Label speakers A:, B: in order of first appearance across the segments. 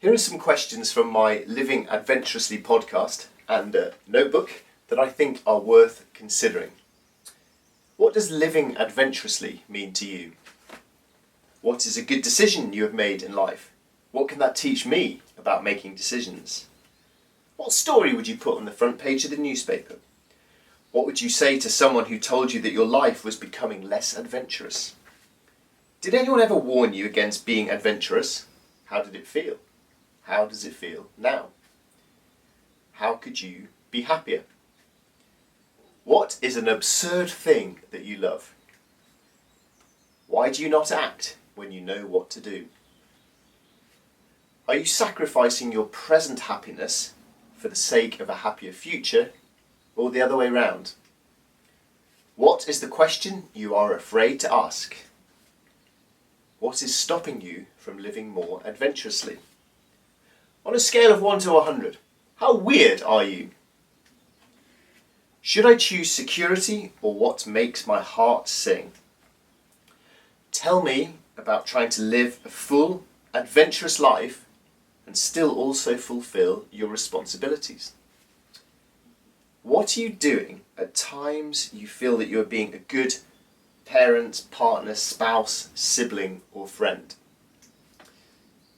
A: Here are some questions from my Living Adventurously podcast and a notebook that I think are worth considering. What does living adventurously mean to you? What is a good decision you have made in life? What can that teach me about making decisions? What story would you put on the front page of the newspaper? What would you say to someone who told you that your life was becoming less adventurous? Did anyone ever warn you against being adventurous? How did it feel? How does it feel now? How could you be happier? What is an absurd thing that you love? Why do you not act when you know what to do? Are you sacrificing your present happiness for the sake of a happier future, or the other way round? What is the question you are afraid to ask? What is stopping you from living more adventurously? On a scale of 1 to 100, how weird are you? Should I choose security or what makes my heart sing? Tell me about trying to live a full, adventurous life and still also fulfill your responsibilities. What are you doing at times you feel that you are being a good parent, partner, spouse, sibling or friend?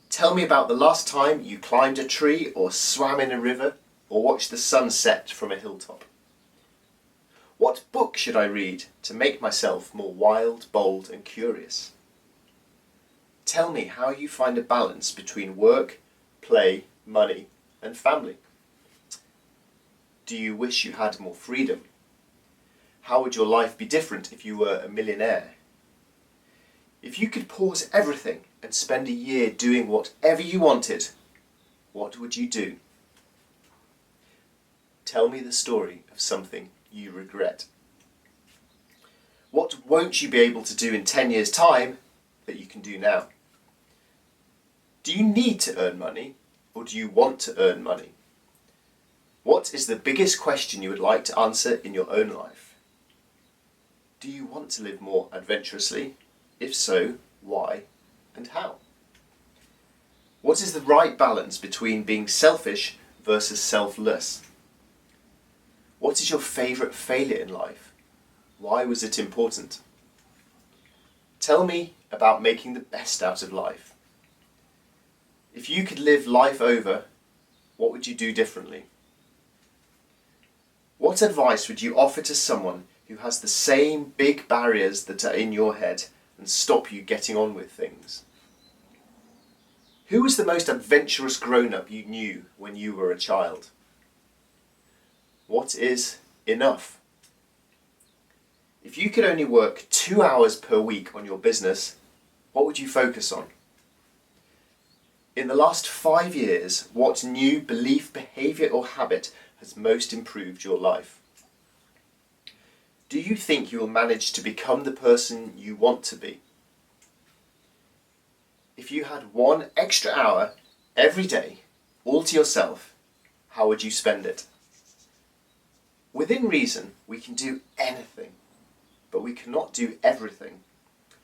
A: Tell me about the last time you climbed a tree or swam in a river or watched the sun set from a hilltop. What book should I read to make myself more wild, bold and curious? Tell me how you find a balance between work, play, money and family. Do you wish you had more freedom? How would your life be different if you were a millionaire? If you could pause everything and spend a year doing whatever you wanted, what would you do? Tell me the story of something you regret. What won't you be able to do in 10 years' time that you can do now? Do you need to earn money or do you want to earn money? What is the biggest question you would like to answer in your own life? Do you want to live more adventurously? If so, why and how? What is the right balance between being selfish versus selfless? What is your favourite failure in life? Why was it important? Tell me about making the best out of life. If you could live life over, what would you do differently? What advice would you offer to someone who has the same big barriers that are in your head and stop you getting on with things? Who was the most adventurous grown-up you knew when you were a child? What is enough? If you could only work 2 hours per week on your business, what would you focus on? In the last 5 years, what new belief, behaviour or habit has most improved your life? Do you think you will manage to become the person you want to be? If you had 1 extra hour every day, all to yourself, how would you spend it? Within reason, we can do anything, but we cannot do everything.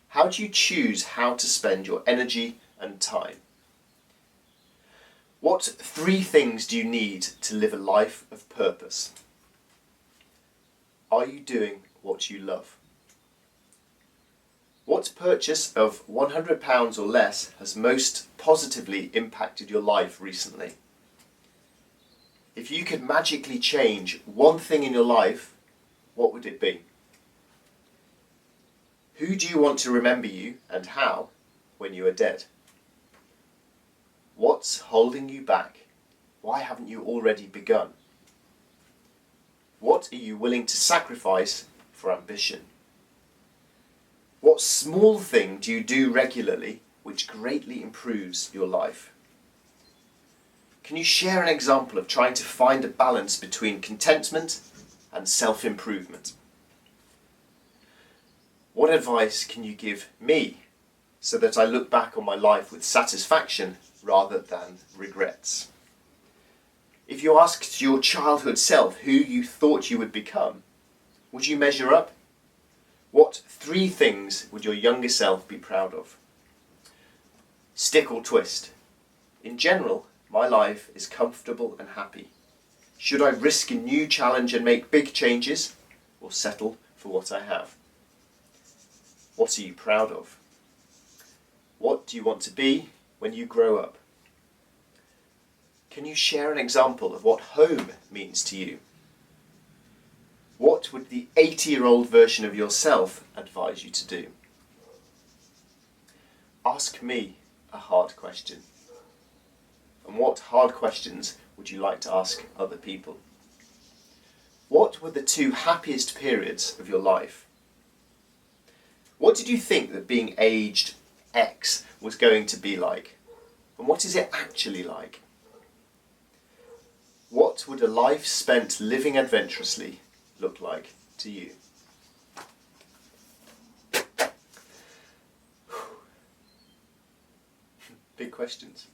A: How do you choose how to spend your energy and time? What 3 things do you need to live a life of purpose? Are you doing what you love? What purchase of £100 or less has most positively impacted your life recently? If you could magically change 1 thing in your life, what would it be? Who do you want to remember you and how when you are dead? What's holding you back? Why haven't you already begun? What are you willing to sacrifice for ambition? What small thing do you do regularly which greatly improves your life? Can you share an example of trying to find a balance between contentment and self-improvement? What advice can you give me so that I look back on my life with satisfaction rather than regrets? If you asked your childhood self who you thought you would become, would you measure up? What 3 things would your younger self be proud of? Stick or twist? In general, my life is comfortable and happy. Should I risk a new challenge and make big changes, or settle for what I have? What are you proud of? What do you want to be when you grow up? Can you share an example of what home means to you? What would the 80-year-old version of yourself advise you to do? Ask me a hard question. And what hard questions would you like to ask other people? What were the 2 happiest periods of your life? What did you think that being aged X was going to be like? And what is it actually like? What would a life spent living adventurously look like to you? Big questions.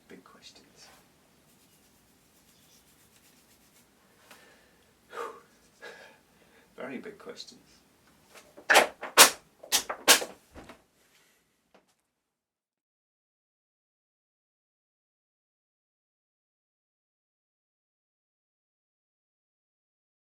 A: Big questions. Very big questions.